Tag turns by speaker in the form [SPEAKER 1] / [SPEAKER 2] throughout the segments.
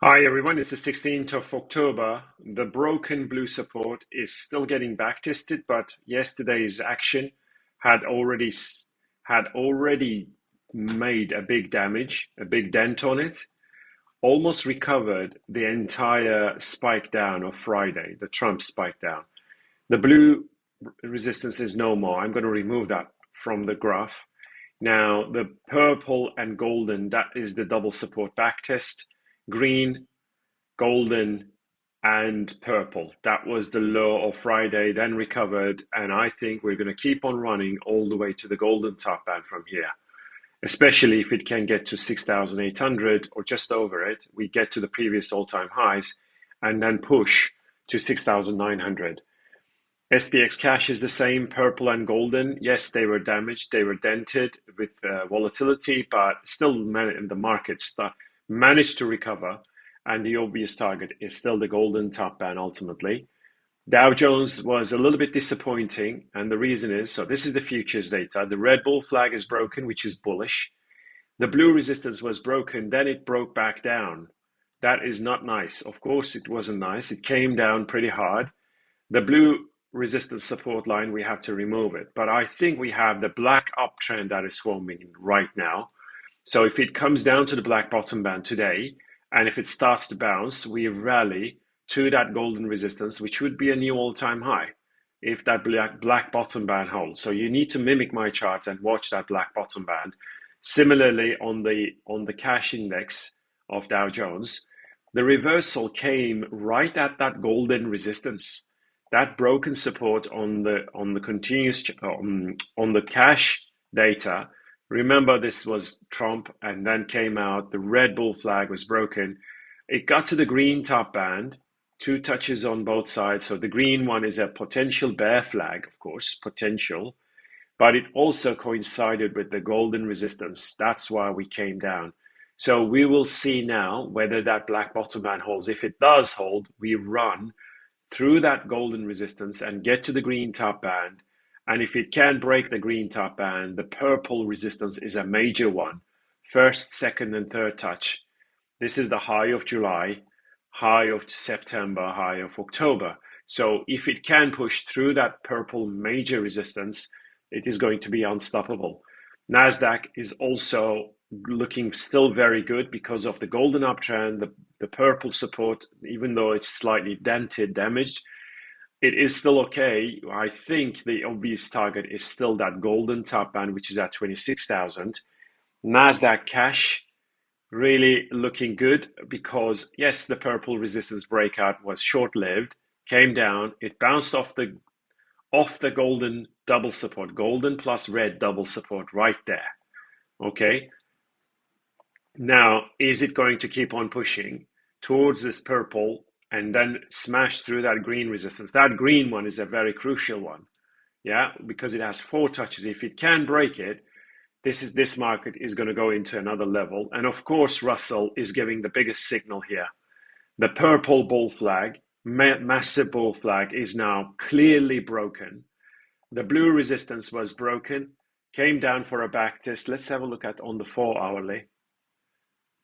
[SPEAKER 1] Hi everyone, it's the 16th of October. The broken blue support is still getting back tested, but yesterday's action had already had already made a big damage, a big dent on it. Almost recovered the entire spike down of Friday, the Trump spike down. The blue resistance is no more. I'm going to remove that from the graph. Now, the purple and golden, that is the double support back test. Green, golden, and purple. That was the low of Friday, then recovered, and I think we're going to keep on running all the way to the golden top band from here, especially if it can get to 6,800 or just over it. We get to the previous all-time highs and then push to 6,900. SPX cash is the same, purple and golden. Yes, they were damaged, they were dented with volatility, but still the market managed to recover. And the obvious target is still the golden top band ultimately. Dow Jones was a little bit disappointing, and the reason is, so this is the futures data. The red bull flag is broken, which is bullish. The blue resistance was broken, then it broke back down. That is not nice. Of course, it wasn't nice. It came down pretty hard. The blue resistance support line, we have to remove it. But I think we have the black uptrend that is forming right now. So if it comes down to the black bottom band today, and if it starts to bounce, we rally to that golden resistance, which would be a new all-time high if that black bottom band holds. So you need to mimic my charts and watch that black bottom band. Similarly, on the cash index of Dow Jones, the reversal came right at that golden resistance. That broken support on the continuous on the cash data. Remember, this was Trump, and then came out, the red bull flag was broken. It got to the green top band, two touches on both sides. So the green one is a potential bear flag, of course, potential, but it also coincided with the golden resistance. That's why we came down. So we will see now whether that black bottom band holds. If it does hold, we run through that golden resistance and get to the green top band. And if it can break the green top band, the purple resistance is a major one. First, second, and third touch. This is the high of July, high of September, high of October. So if it can push through that purple major resistance, it is going to be unstoppable. NASDAQ is also looking still very good because of the golden uptrend, the purple support, even though it's slightly dented, damaged, it is still okay. I think the obvious target is still that golden top band, which is at 26,000. NASDAQ cash really looking good because, yes, the purple resistance breakout was short-lived, came down, it bounced off the golden double support, golden plus red double support right there. Okay. Now, is it going to keep on pushing towards this purple and then smash through that green resistance? That green one is a very crucial one, yeah, because it has four touches. If it can break it, this market is going to go into another level. And of course, Russell is giving the biggest signal here. The purple bull flag, massive bull flag, is now clearly broken. The blue resistance was broken, came down for a back test. Let's have a look at on the 4-hourly.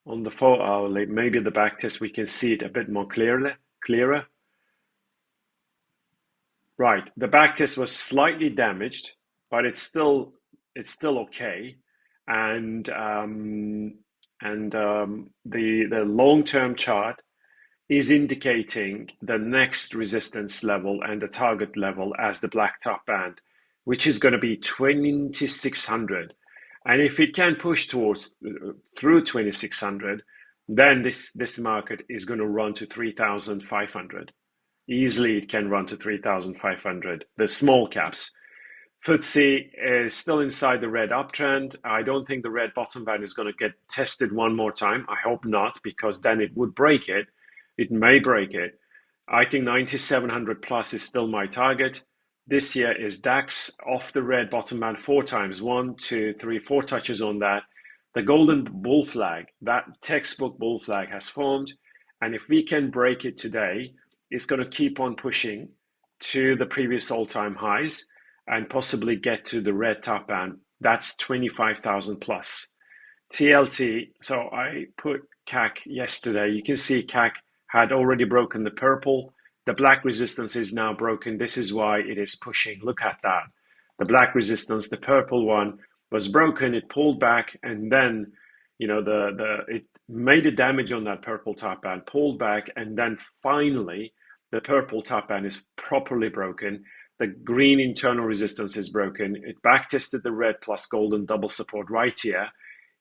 [SPEAKER 1] On the 4-hourly, maybe the back test, we can see it a bit more clearer. Right, the back test was slightly damaged, but it's still okay. And the long-term chart is indicating the next resistance level and the target level as the black top band, which is going to be 2600. And if it can push towards through 2600, then this market is going to run to 3500. Easily, it can run to 3500. The small caps. FTSE is still inside the red uptrend. I don't think the red bottom band is going to get tested one more time. I hope not, because then it would break it. It may break it. I think 9700 plus is still my target. This year is DAX off the red bottom band 4 times. 1, 2, 3, 4 touches on that. The golden bull flag, that textbook bull flag has formed. And if we can break it today, it's going to keep on pushing to the previous all-time highs and possibly get to the red top band. That's 25,000 plus. TLT, so I put CAC yesterday, you can see CAC had already broken the purple. The black resistance is now broken. This is why it is pushing. Look at that. The black resistance, the purple one, was broken. It pulled back, and then, it made a damage on that purple top band, pulled back, and then finally the purple top band is properly broken. The green internal resistance is broken. It backtested the red plus golden double support right here.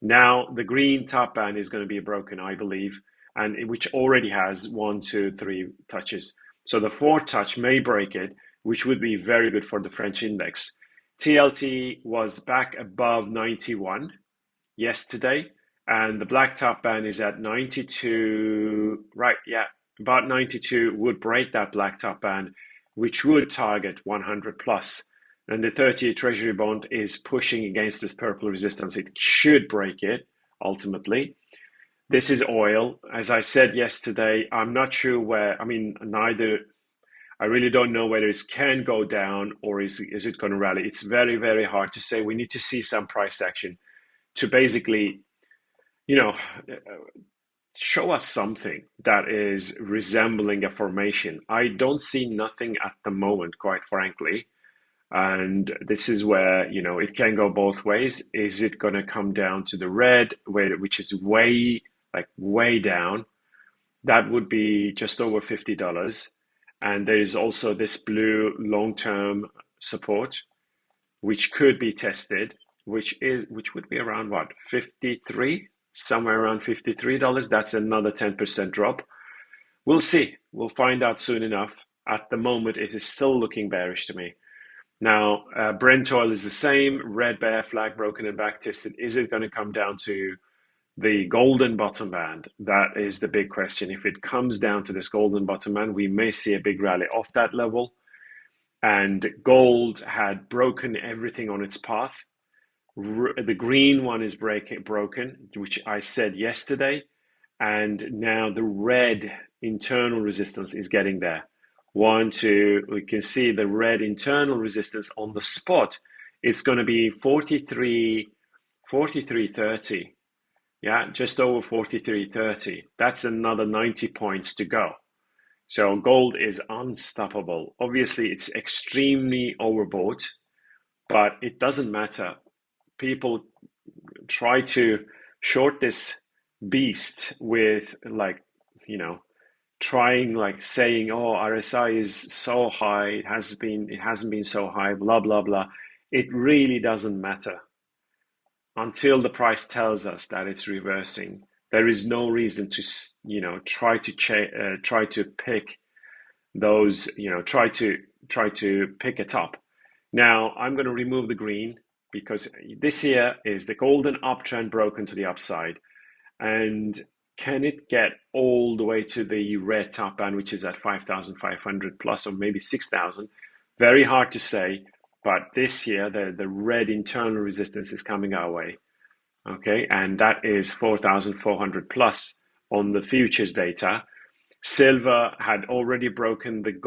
[SPEAKER 1] Now the green top band is going to be broken, I believe, and which already has 1, 2, 3 touches. So the fourth touch may break it, which would be very good for the French index. TLT was back above 91 yesterday, and the black top band is at 92, right? Yeah, about 92 would break that black top band, which would target 100 plus. And the 30-year Treasury bond is pushing against this purple resistance. It should break it ultimately. This is oil. As I said yesterday, I'm not sure where, I really don't know whether it can go down or is it going to rally. It's very, very hard to say. We need to see some price action to basically, show us something that is resembling a formation. I don't see nothing at the moment, quite frankly. And this is where, it can go both ways. Is it going to come down to the red, which is way down? That would be just over $50. And there is also this blue long-term support, which could be tested, which would be around what, 53, somewhere around $53. That's another 10% drop. We'll see. We'll find out soon enough. At the moment, it is still looking bearish to me. Now, Brent oil is the same. Red bear flag broken and back tested. Is it going to come down to the golden bottom band? That is the big question. If it comes down to this golden bottom band, we may see a big rally off that level. And gold had broken everything on its path. The green one is broken, which I said yesterday. And now the red internal resistance is getting there. 1, 2, we can see the red internal resistance on the spot. It's going to be 43.30. Yeah, just over 43.30. That's another 90 points to go. So gold is unstoppable. Obviously, it's extremely overbought, but it doesn't matter. People try to short this beast with saying, oh, RSI is so high, it hasn't been so high, blah blah blah. It really doesn't matter until the price tells us that it's reversing. There is no reason to try to pick those, try to pick a top. Now I'm going to remove the green because this here is the golden uptrend broken to the upside. And can it get all the way to the red top band, which is at 5,500 plus, or maybe 6,000? Very hard to say, but this year the red internal resistance is coming our way. Okay, and that is 4,400 plus on the futures data. Silver had already broken the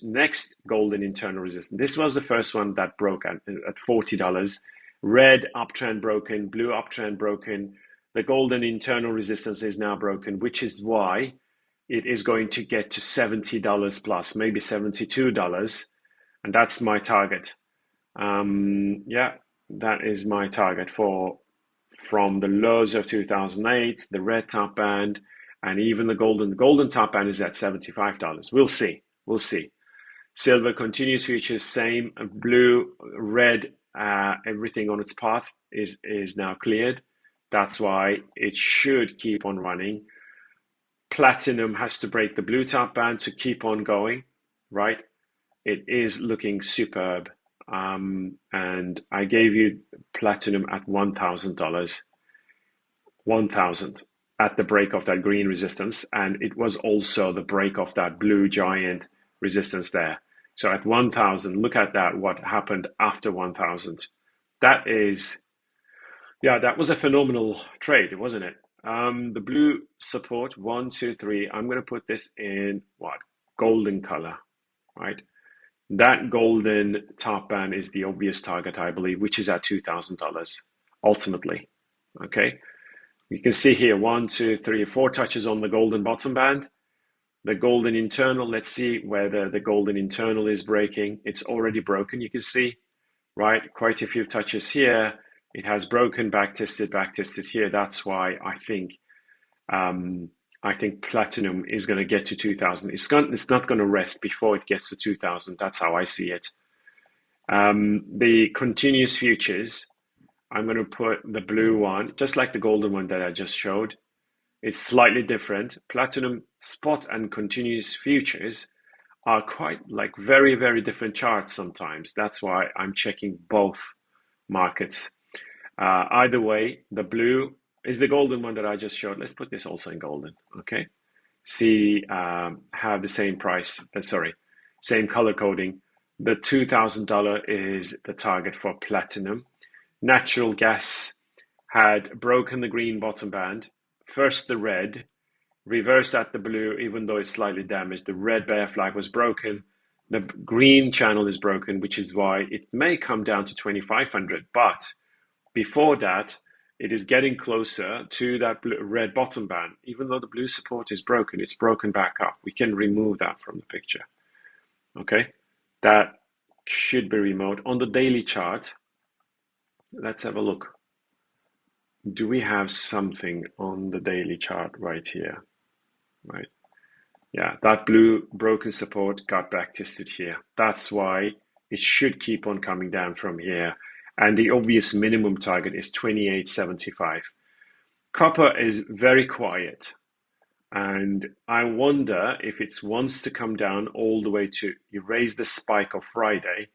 [SPEAKER 1] next golden internal resistance. This was the first one that broke at $40. Red uptrend broken, blue uptrend broken. The golden internal resistance is now broken, which is why it is going to get to $70 plus, maybe $72. And that's my target. That is my target from the lows of 2008, the red top band, and even the golden top band is at $75. We'll see. Silver continues futures, same. Blue, red, everything on its path is now cleared. That's why it should keep on running. Platinum has to break the blue top band to keep on going, right? It is looking superb. And I gave you platinum at $1,000. 1,000 at the break of that green resistance, and it was also the break of that blue giant resistance there. So at 1,000, look at that, what happened after 1,000. That was a phenomenal trade, wasn't it? The blue support, 1, 2, 3, I'm going to put this in golden color, right? That golden top band is the obvious target, I believe, which is at $2,000 ultimately, okay? You can see here 1, 2, 3, 4 touches on the golden bottom band. The golden internal, let's see whether the golden internal is breaking. It's already broken, you can see, right? Quite a few touches here. It has broken, back tested here. That's why I think platinum is going to get to 2000. It's not going to rest before it gets to 2000. That's how I see it. The continuous futures, I'm going to put the blue one, just like the golden one that I just showed. It's slightly different. Platinum spot and continuous futures are quite like very, very different charts sometimes. That's why I'm checking both markets. Either way, the blue is the golden one that I just showed. Let's put this also in golden, okay? See, have the same price, same color coding. The $2,000 is the target for platinum. Natural gas had broken the green bottom band. First the red, reversed at the blue, even though it's slightly damaged. The red bear flag was broken. The green channel is broken, which is why it may come down to 2,500. But before that, it is getting closer to that red bottom band. Even though the blue support is broken, it's broken back up. We can remove that from the picture. Okay, that should be removed. On the daily chart, let's have a look. Do we have something on the daily chart right here? Right. Yeah, that blue broken support got back tested here. That's why it should keep on coming down from here. And the obvious minimum target is 28.75. Copper is very quiet. And I wonder if it wants to come down all the way to erase the spike of Friday,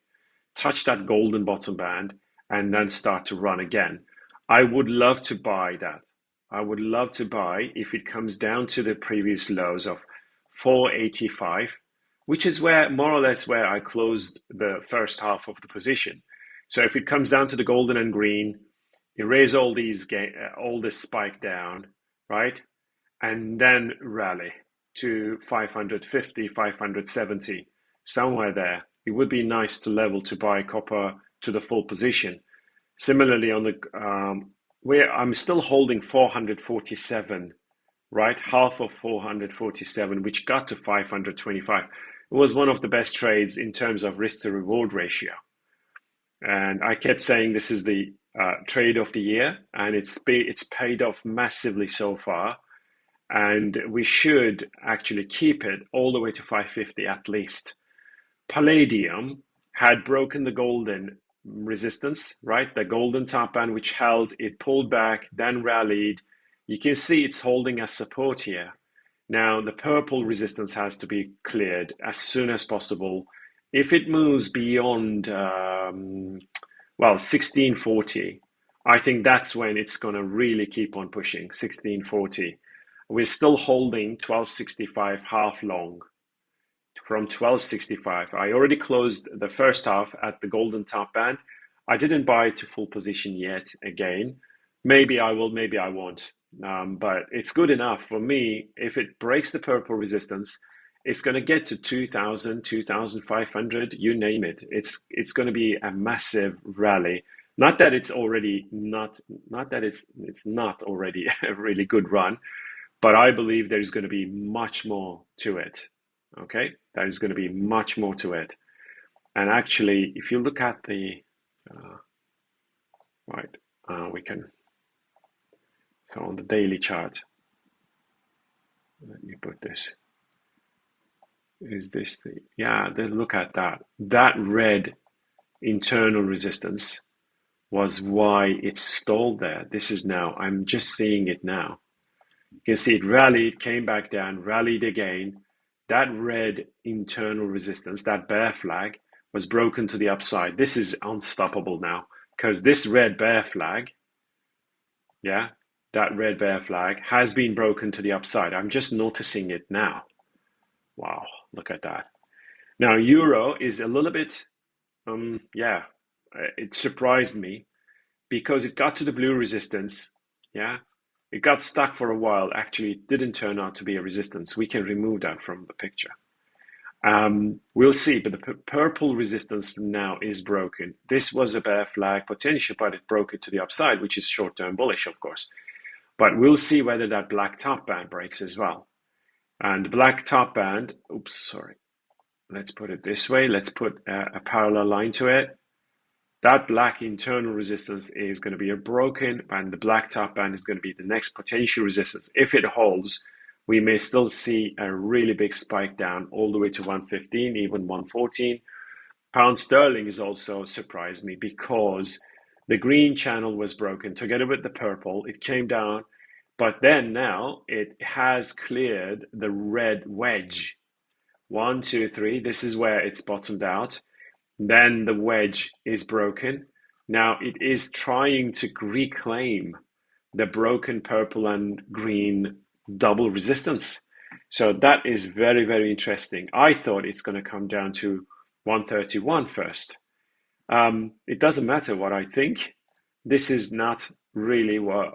[SPEAKER 1] touch that golden bottom band, and then start to run again. I would love to buy that. I would love to buy if it comes down to the previous lows of 485, which is where more or less where I closed the first half of the position. So if it comes down to the golden and green, erase all this spike down, right? And then rally to 550, 570, somewhere there. It would be nice to level to buy copper to the full position. Similarly, on the where I'm still holding 447, right? Half of 447, which got to 525. It was one of the best trades in terms of risk to reward ratio. And I kept saying this is the trade of the year, and it's paid off massively so far. And we should actually keep it all the way to 550 at least. Palladium had broken the golden resistance, right? The golden top band, which held, it pulled back, then rallied. You can see it's holding as support here. Now, the purple resistance has to be cleared as soon as possible. If it moves beyond, 1640, I think that's when it's going to really keep on pushing, 1640. We're still holding 1265 half long from 1265. I already closed the first half at the golden top band. I didn't buy to full position yet again. Maybe I will, maybe I won't. But it's good enough for me. If it breaks the purple resistance, it's going to get to 2000, 2500, you name it. It's going to be a massive rally. Not that it's already not that it's not already a really good run, but I believe there's going to be much more to it. Okay, there's going to be much more to it. And actually, if you look at the we can. So on the daily chart, let me put this. Is this the, then look at that. That red internal resistance was why it stalled there. This is now, I'm just seeing it now. You can see it rallied, came back down, rallied again. That red internal resistance, that bear flag, was broken to the upside. This is unstoppable now because this red bear flag, that red bear flag has been broken to the upside. I'm just noticing it now. Wow, look at that. Now, euro is a little bit, it surprised me because it got to the blue resistance. It got stuck for a while. Actually, it didn't turn out to be a resistance. We can remove that from the picture. We'll see, but the purple resistance now is broken. This was a bear flag potential, but it broke it to the upside, which is short-term bullish, of course. But we'll see whether that black top band breaks as well. And the black top band, oops, sorry. Let's put it this way. Let's put a parallel line to it. That black internal resistance is going to be a broken, and the black top band is going to be the next potential resistance. If it holds, we may still see a really big spike down all the way to 115, even 114. Pound sterling has also surprised me because the green channel was broken together with the purple. It came down, but then now it has cleared the red wedge. 1, 2, 3. This is where it's bottomed out. Then the wedge is broken. Now it is trying to reclaim the broken purple and green double resistance. So that is very, very interesting. I thought it's going to come down to 131 first. It doesn't matter what I think. This is not really what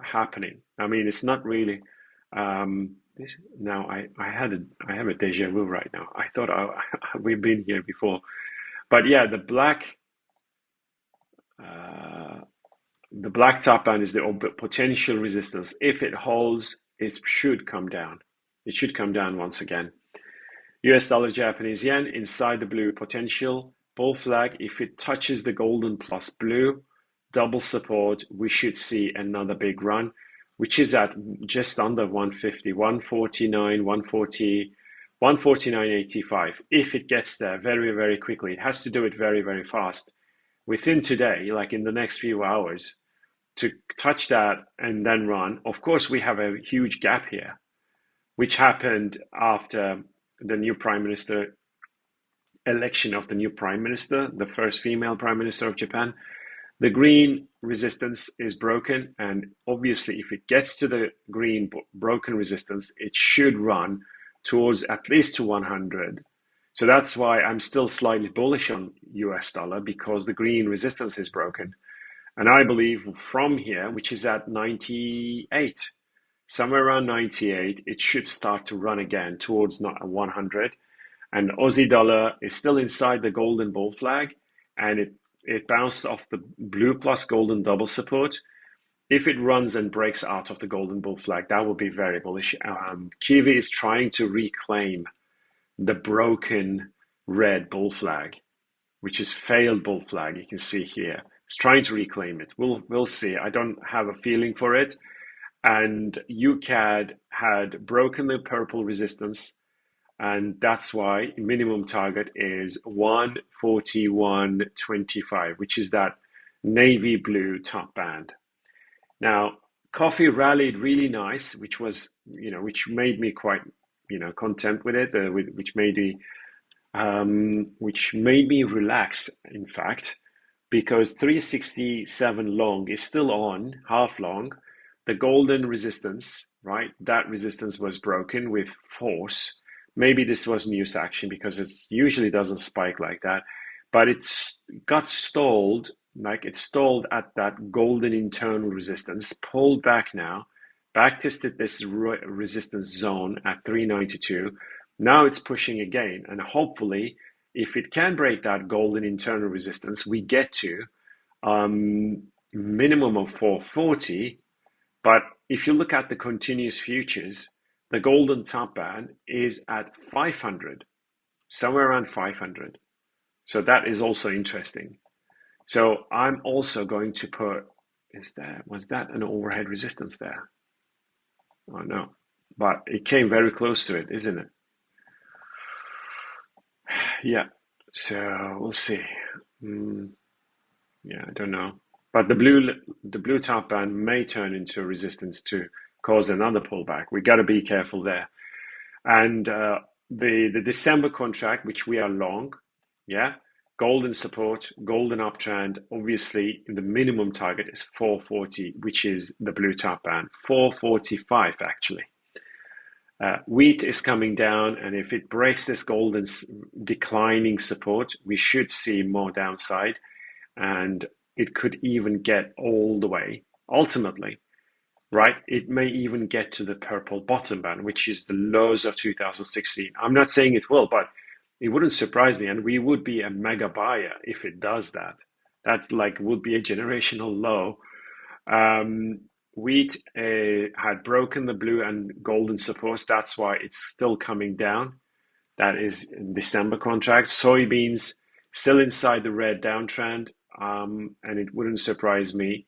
[SPEAKER 1] happening. I mean, it's not really. Now I have a deja vu right now. I thought we've been here before, but yeah, the black top band is the potential resistance. If it holds, it should come down. It should come down once again. US dollar, Japanese yen inside the blue potential bull flag. If it touches the golden plus blue double support, we should see another big run, which is at just under 150, 149, 140, 149.85. If it gets there very, very quickly, it has to do it very, very fast within today, like in the next few hours, to touch that and then run. Of course, we have a huge gap here, which happened after the new prime minister election of the new prime minister, the first female prime minister of Japan. The green resistance is broken, and obviously if it gets to the green broken resistance, it should run towards at least to 100. So that's why I'm still slightly bullish on US dollar, because the green resistance is broken. And I believe from here, which is at 98, somewhere around 98, it should start to run again towards 100. And Aussie dollar is still inside the golden bull flag, and it bounced off the blue plus golden double support. If it runs and breaks out of the golden bull flag, that will be very bullish. Kiwi is trying to reclaim the broken red bull flag, which is failed bull flag. You can see here. It's trying to reclaim it. We'll see. I don't have a feeling for it. And UCAD had broken the purple resistance, and that's why minimum target is 141.25, which is that navy blue top band. Now, coffee rallied really nice, which was, which made me quite, content with it, which made me relax, in fact, because 367 long is still on, half long. The golden resistance, right? That resistance was broken with force. Maybe this was news action because it usually doesn't spike like that, but it's got stalled, like it stalled at that golden internal resistance, pulled back now, back tested this resistance zone at 392. Now it's pushing again, and hopefully, if it can break that golden internal resistance, we get to minimum of 440. But if you look at the continuous futures, the golden top band is at 500, somewhere around 500. So that is also interesting. So I'm also going to put, was that an overhead resistance there? Oh no, but it came very close to it, isn't it? Yeah, so we'll see. Yeah, I don't know. But the blue top band may turn into a resistance to cause another pullback. We got to be careful there. And the December contract, which we are long, yeah, golden support, golden uptrend. Obviously, the minimum target is 440, which is the blue top band. 445 actually. Wheat is coming down, and if it breaks this golden declining support, we should see more downside, and it could even get all the way. Ultimately, right? It may even get to the purple bottom band, which is the lows of 2016. I'm not saying it will, but it wouldn't surprise me, and we would be a mega buyer if it does that. That would be a generational low. wheat had broken the blue and golden supports. That's why it's still coming down. That is in December contract. Soybeans still inside the red downtrend, and it wouldn't surprise me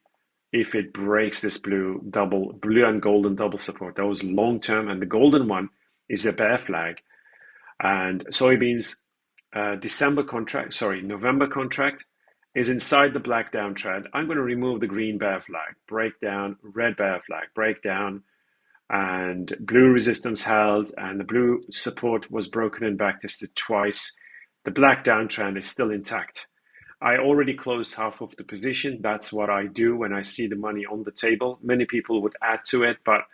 [SPEAKER 1] if it breaks this blue and golden double support. That was long term, and the golden one is a bear flag. And soybeans, November contract is inside the black downtrend. I'm going to remove the green bear flag, breakdown, red bear flag, breakdown, and blue resistance held, and the blue support was broken and backtested twice. The black downtrend is still intact. I already closed half of the position. That's what I do when I see the money on the table. Many people would add to it, but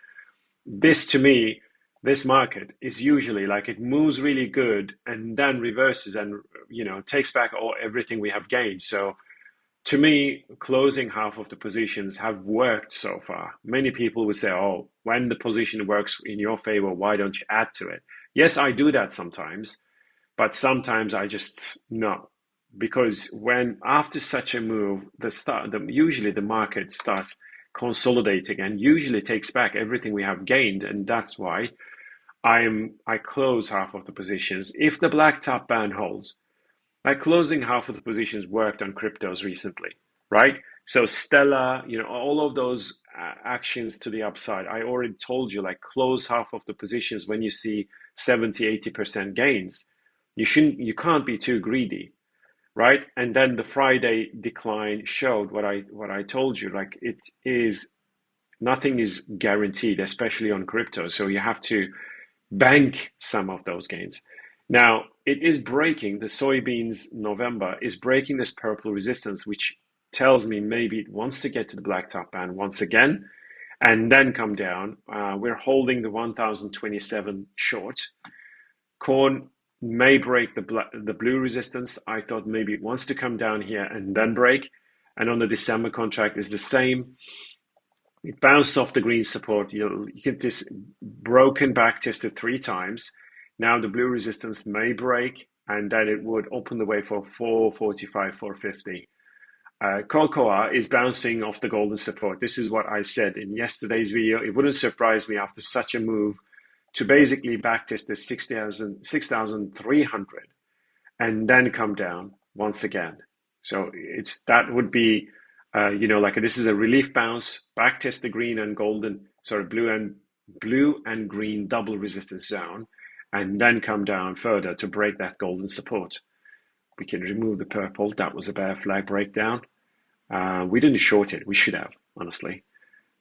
[SPEAKER 1] this to me, this market is usually like it moves really good and then reverses and takes back everything we have gained. So to me, closing half of the positions have worked so far. Many people would say, oh, when the position works in your favor, why don't you add to it? Yes, I do that sometimes, but sometimes I just no. Because when after such a move, usually the market starts consolidating and usually takes back everything we have gained, and that's why I close half of the positions. If the black top band holds, like closing half of the positions worked on cryptos recently, right? So Stella, all of those actions to the upside, I already told you, like close half of the positions when you see 70, 80% gains. You can't be too greedy, right? And then the Friday decline showed what I told you, like it is nothing is guaranteed, especially on crypto. So you have to bank some of those gains. Now, it is breaking, the soybeans November is breaking this purple resistance, which tells me maybe it wants to get to the black top band once again and then come down. We're holding the 1027 short. Corn may break the blue resistance. I thought maybe it wants to come down here and then break. And on the December contract is the same. It bounced off the green support. You get this broken back tested 3 times. Now the blue resistance may break, and then it would open the way for 445, 450. Cocoa is bouncing off the golden support. This is what I said in yesterday's video. It wouldn't surprise me after such a move to basically backtest the 6,300 and then come down once again. So that would be, like this is a relief bounce, backtest the green and golden, blue and green double resistance zone, and then come down further to break that golden support. We can remove the purple. That was a bear flag breakdown. We didn't short it. We should have, honestly.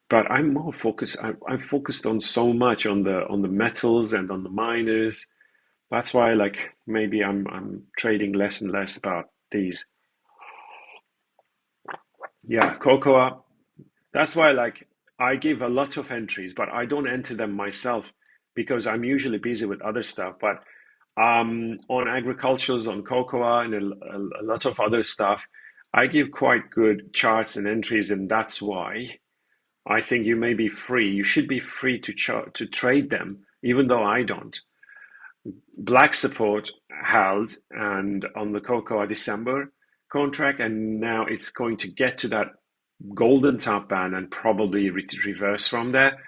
[SPEAKER 1] But I'm more focused. I'm focused on so much on the metals and on the miners. That's why, like, maybe I'm trading less and less about these. Yeah, cocoa. That's why, like, I give a lot of entries, but I don't enter them myself because I'm usually busy with other stuff. But on agriculturals, on cocoa, and a lot of other stuff, I give quite good charts and entries, and that's why I think you may be free. You should be free to trade them, even though I don't. Black support held, and on the cocoa December contract, and now it's going to get to that golden top band and probably reverse from there.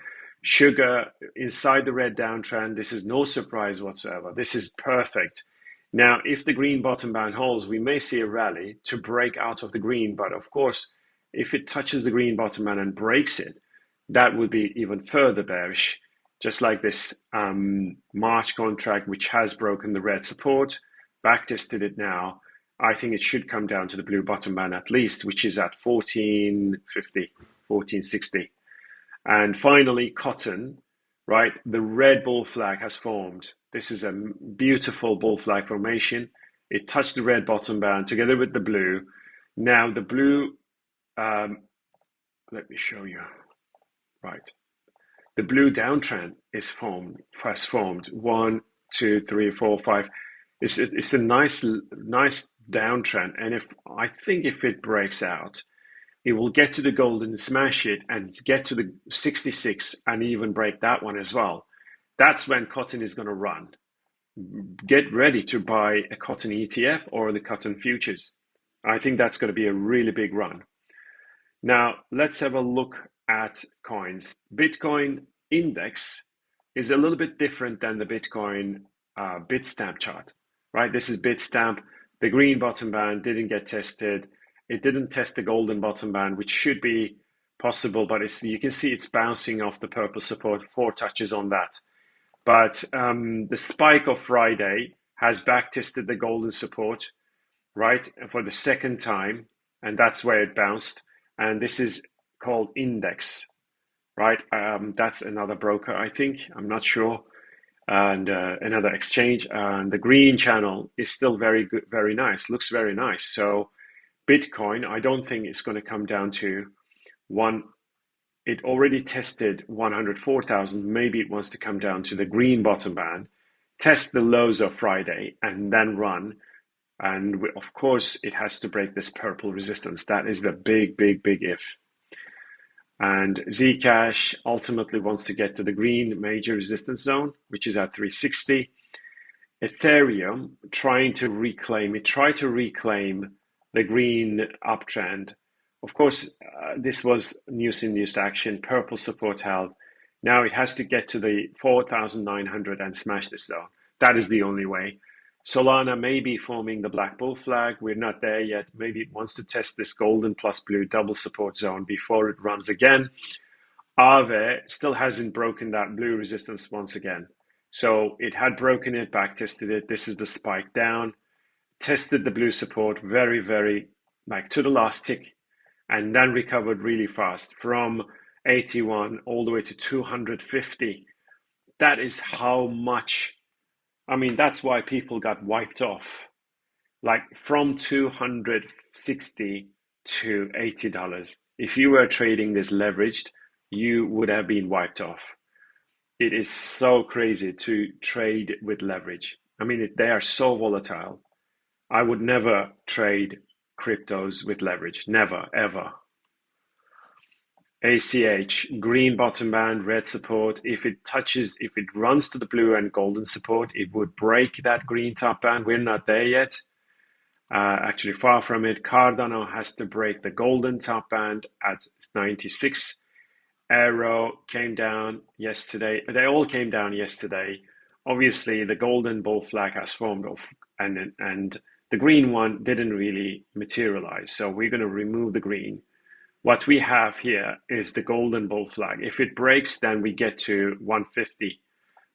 [SPEAKER 1] Sugar inside the red downtrend. This is no surprise whatsoever. This is perfect. Now, if the green bottom band holds, we may see a rally to break out of the green. But of course, if it touches the green bottom band and breaks it, that would be even further bearish. Just like this March contract, which has broken the red support, backtested it now. I think it should come down to the blue bottom band at least, which is at 1450, 1460. And finally, cotton, right? The red bull flag has formed. This is a beautiful bull flag formation. It touched the red bottom band together with the blue. Now the blue, let me show you. Right. The blue downtrend is first formed. 1, 2, 3, 4, 5. It's a nice downtrend. And I think if it breaks out, it will get to the gold and smash it and get to the 66 and even break that one as well. That's when cotton is going to run. Get ready to buy a cotton ETF or the cotton futures. I think that's going to be a really big run. Now, let's have a look at coins. Bitcoin index is a little bit different than the Bitcoin Bitstamp chart, right? This is Bitstamp. The green bottom band didn't get tested. It didn't test the golden bottom band, which should be possible, but you can see it's bouncing off the purple support, 4 touches on that. But the spike of Friday has backtested the golden support, right, for the second time, and that's where it bounced. And this is called index, right? That's another broker, I think. I'm not sure. And another exchange. And the green channel is still very good, very nice. Looks very nice. So Bitcoin, I don't think it's going to come down to one. It already tested 104,000. Maybe it wants to come down to the green bottom band, test the lows of Friday, and then run. And of course, it has to break this purple resistance. That is the big, big, big if. And Zcash ultimately wants to get to the green major resistance zone, which is at 360. Ethereum tried to reclaim the green uptrend. Of course, this was news-induced action, purple support held. Now it has to get to the 4,900 and smash this zone. That is the only way. Solana may be forming the black bull flag. We're not there yet. Maybe it wants to test this golden plus blue double support zone before it runs again. Aave still hasn't broken that blue resistance once again. So it had broken it, back tested it. This is the spike down. Tested the blue support very, very, like to the last tick, and then recovered really fast from 81 all the way to 250. That is how much. I mean, that's why people got wiped off. Like from 260 to $80. If you were trading this leveraged, you would have been wiped off. It is so crazy to trade with leverage. I mean, they are so volatile. I would never trade cryptos with leverage. Never, ever. ACH, green bottom band, red support. If it runs to the blue and golden support, it would break that green top band. We're not there yet. Actually, far from it. Cardano has to break the golden top band at 96. Arrow came down yesterday. They all came down yesterday. Obviously, the golden bull flag has formed off, and the green one didn't really materialize. So we're going to remove the green. What we have here is the golden bull flag. If it breaks, then we get to 150,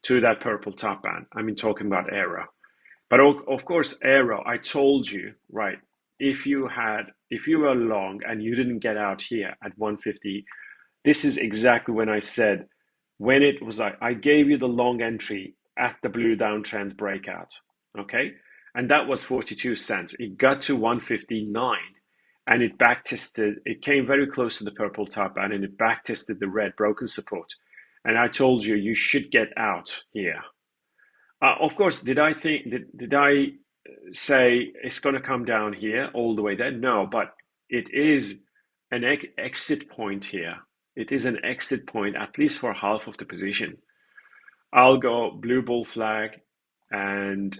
[SPEAKER 1] to that purple top band. I mean, talking about Arrow. But of course, Arrow, I told you, right, if you were long and you didn't get out here at 150, this is exactly when I said, when it was, I gave you the long entry at the blue downtrends breakout, okay? And that was 42 cents. It got to 159 and it backtested, it came very close to the purple top band and it backtested the red broken support. And I told you, you should get out here. Of course, did I say it's going to come down here all the way there? No, but it is an exit point here. It is an exit point, at least for half of the position. I'll go blue bull flag, and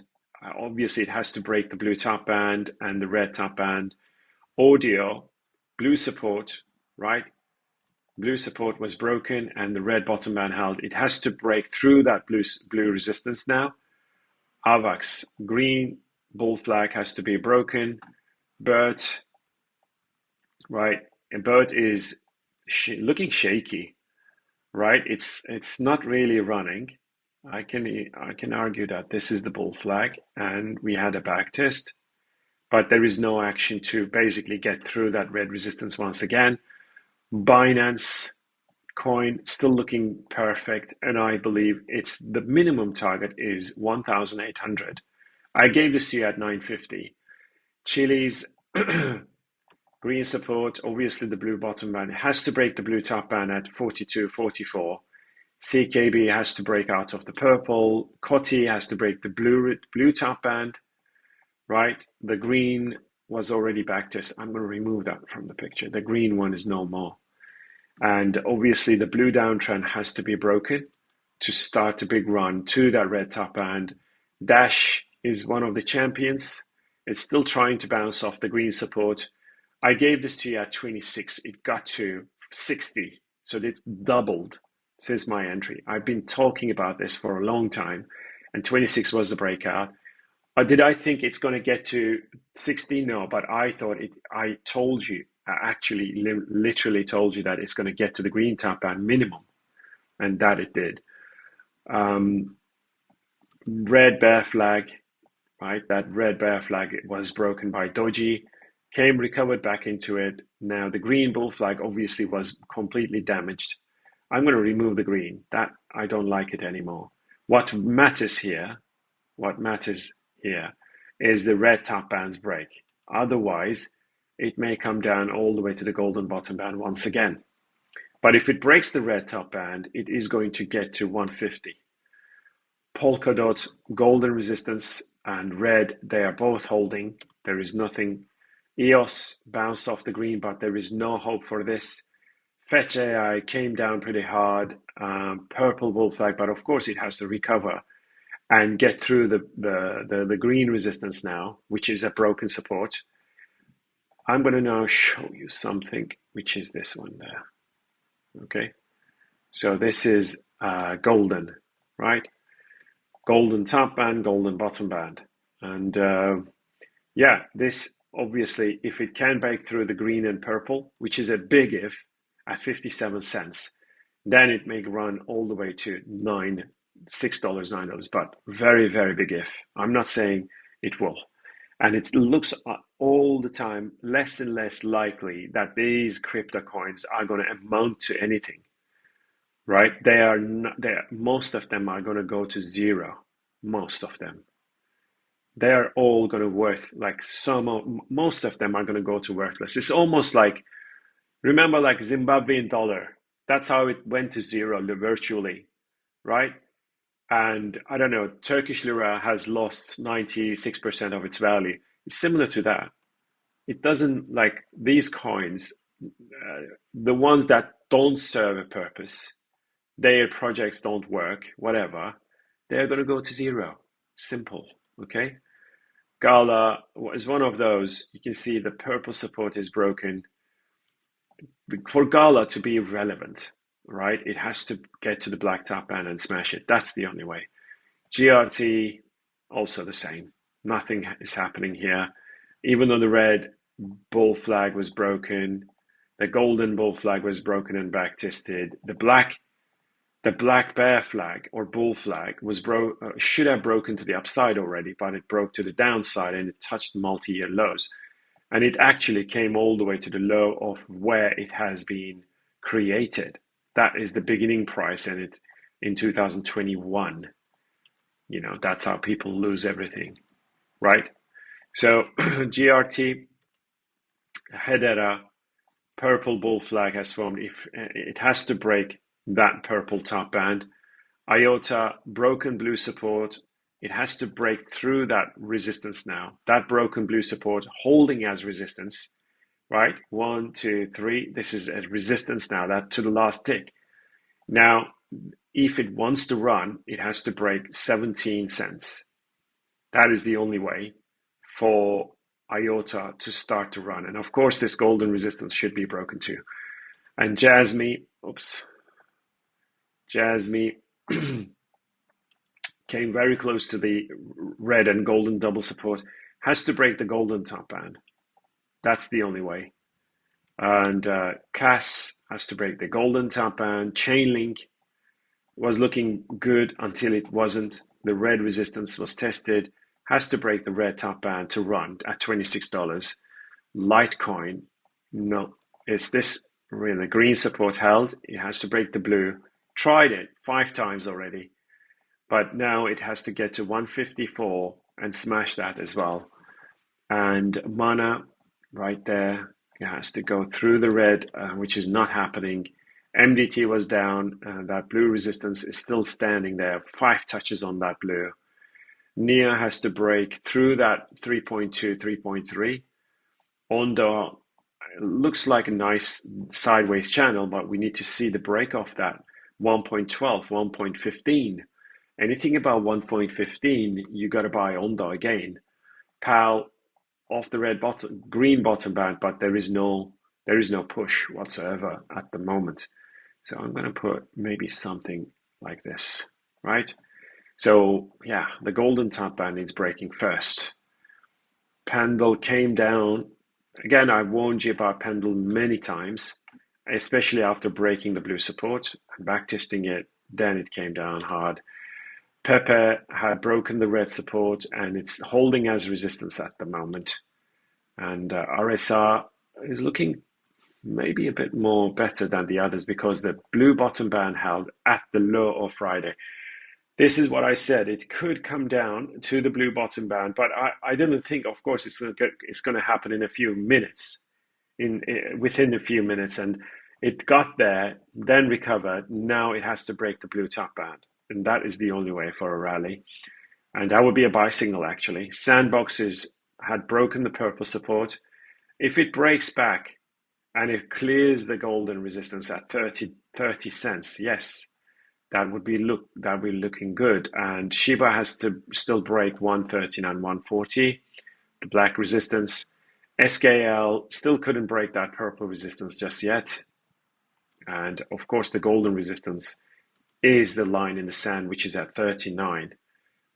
[SPEAKER 1] obviously it has to break the blue top band and the red top band. Audio, blue support, right? Blue support was broken and the red bottom band held. It has to break through that blue resistance now. AVAX, green bull flag has to be broken. BERT, right? And BERT is looking shaky, right? It's not really running. I can argue that this is the bull flag and we had a back test, but there is no action to basically get through that red resistance once again. Binance coin still looking perfect, and I believe it's the minimum target is 1,800. I gave this to you at 950. Chile's green support, obviously the blue bottom band, it has to break the blue top band at 42, 44. CKB has to break out of the purple. Coty has to break the blue top band, right? The green was already backtested. I'm going to remove that from the picture. The green one is no more. And obviously the blue downtrend has to be broken to start a big run to that red top band. Dash is one of the champions. It's still trying to bounce off the green support. I gave this to you at 26. It got to 60. So it doubled since my entry. I've been talking about this for a long time, and 26 was the breakout. Did I think it's going to get to 16? No, but I thought it. I told you, I actually literally told you that it's going to get to the green top band minimum, and that it did. Um, Red bear flag, right? That red bear flag was broken by Doji, recovered back into it. Now the green bull flag obviously was completely damaged. I'm going to remove the green. That I don't like it anymore. What matters here, what matters here is the red top band's break. Otherwise, it may come down all the way to the golden bottom band once again. But if it breaks the red top band, it is going to get to 150. Polka dot, golden resistance, and red, they are both holding. There is nothing. EOS bounced off the green, but there is no hope for this. Fetch AI came down pretty hard. Purple bull flag, but of course it has to recover and get through the green resistance now, which is a broken support. I'm going to now show you something, which is this one there. Okay, so this is golden, right? Golden top band, golden bottom band. And yeah, this obviously, if it can break through the green and purple, which is a big if, at 57 cents, then it may run all the way to $6, $9, but very, very big if. I'm not saying it will. And it looks all the time less and less likely that these crypto coins are going to amount to anything, right? They are not, most of them are going to go to zero. Most of them. They are all going to worth like most of them are going to go to worthless. It's almost like, remember like Zimbabwean dollar. That's how it went to zero virtually, right? And I don't know, Turkish lira has lost 96% of its value. It's similar to that. It doesn't, like these coins, the ones that don't serve a purpose, their projects don't work, whatever, they're going to go to zero. Simple, okay? Gala is one of those. You can see the purple support is broken. For Gala to be relevant, right, it has to get to the black top band and smash it. That's the only way. GRT, also the same. Nothing is happening here. Even though the red bull flag was broken, the golden bull flag was broken and back tested. The black bear flag or bull flag was should have broken to the upside already, but it broke to the downside and it touched multi-year lows. And it actually came all the way to the low of where it has been created. That is the beginning price in it in 2021. You know, that's how people lose everything, right? So GRT, Hedera, purple bull flag has formed. If it has to break that purple top band. IOTA, broken blue support. It has to break through that resistance now. That broken blue support holding as resistance, right? 1, 2, 3. This is a resistance now, that to the last tick. Now, if it wants to run, it has to break 17 cents. That is the only way for IOTA to start to run. And of course, this golden resistance should be broken too. And Jasmy came very close to the red and golden double support. Has to break the golden top band. That's the only way. And CAS has to break the golden top band. Chainlink was looking good until it wasn't. The red resistance was tested. Has to break the red top band to run at $26. Litecoin, no. Is this really green support held? It has to break the blue. Tried it 5 times already, but now it has to get to 154 and smash that as well. And Mana, right there, it has to go through the red, which is not happening. MDT was down, that blue resistance is still standing there, 5 touches on that blue. NIA has to break through that 3.2, 3.3. Ondo looks like a nice sideways channel, but we need to see the break off that 1.12, 1.15. Anything about 1.15, you got to buy Ondo again. PAL off the red bottom, green bottom band, but there is no push whatsoever at the moment. So I'm going to put maybe something like this, right? So yeah, the golden top band needs breaking first. Pendle came down. Again, I warned you about pendle many times, especially after breaking the blue support and backtesting it. Then it came down hard. Pepe had broken the red support and it's holding as resistance at the moment. And RSR is looking maybe a bit more better than the others because the blue bottom band held at the low of Friday. This is what I said. It could come down to the blue bottom band, but I didn't think, of course, it's going to happen in a few minutes, within a few minutes. And it got there, then recovered. Now it has to break the blue top band. And that is the only way for a rally. And that would be a buy signal, actually. Sandboxes had broken the purple support. If it breaks back and it clears the golden resistance at 30 cents, yes, that would be looking good. And Shiba has to still break 113 and 140, the black resistance. SKL still couldn't break that purple resistance just yet. And of course, the golden resistance is the line in the sand, which is at 39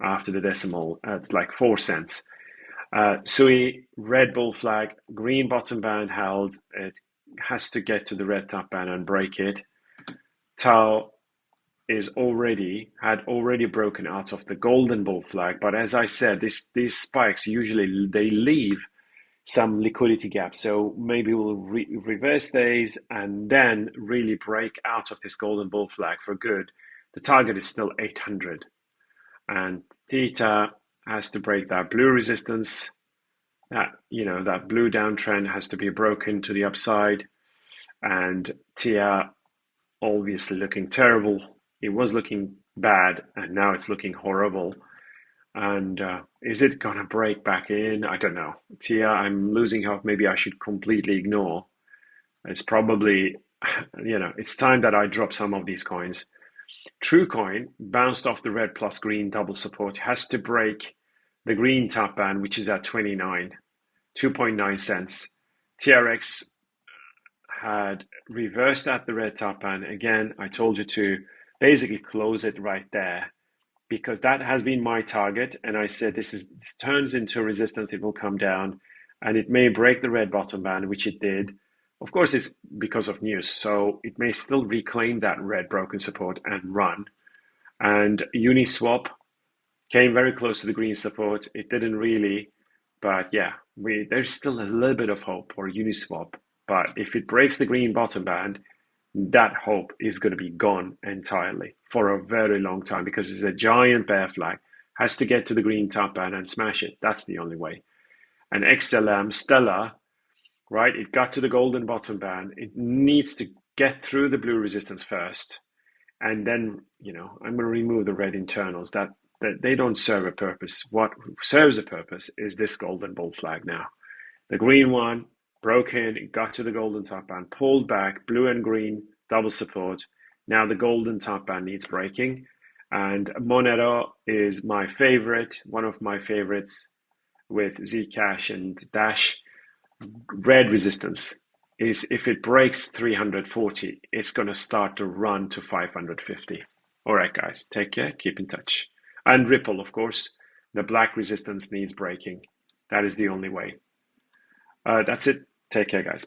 [SPEAKER 1] after the decimal at like 4 cents. Sui, red bull flag, green bottom band held. It has to get to the red top band and break it. Tau had already broken out of the golden bull flag, but as I said, these spikes usually they leave some liquidity gap, so maybe we'll reverse these and then really break out of this golden bull flag for good. The target is still 800, and theta has to break that blue resistance. That blue downtrend has to be broken to the upside, and TIA obviously looking terrible. It was looking bad, and now it's looking horrible. And is it going to break back in? I don't know. TIA, I'm losing hope. Maybe I should completely ignore. It's probably, it's time that I drop some of these coins. TrueCoin bounced off the red plus green double support, has to break the green top band, which is at 2.9 cents. TRX had reversed at the red top band. Again, I told you to basically close it right there because that has been my target. And I said, this turns into resistance. It will come down and it may break the red bottom band, which it did. Of course, it's because of news. So it may still reclaim that red broken support and run. And Uniswap came very close to the green support. It didn't really, but yeah, there's still a little bit of hope for Uniswap. But if it breaks the green bottom band, that hope is going to be gone entirely for a very long time because it's a giant bear flag. Has to get to the green top band and smash it. That's the only way. And XLM, Stellar, right? It got to the golden bottom band. It needs to get through the blue resistance first. And then, I'm going to remove the red internals. That they don't serve a purpose. What serves a purpose is this golden bull flag now. The green one broke in, it got to the golden top band, pulled back, blue and green, double support. Now the golden top band needs breaking. And Monero is my favorite, one of my favorites with Zcash and Dash. Red resistance is if it breaks 340, it's going to start to run to 550. All right, guys, take care, keep in touch. And Ripple, of course, the black resistance needs breaking. That is the only way. That's it. Take care, guys.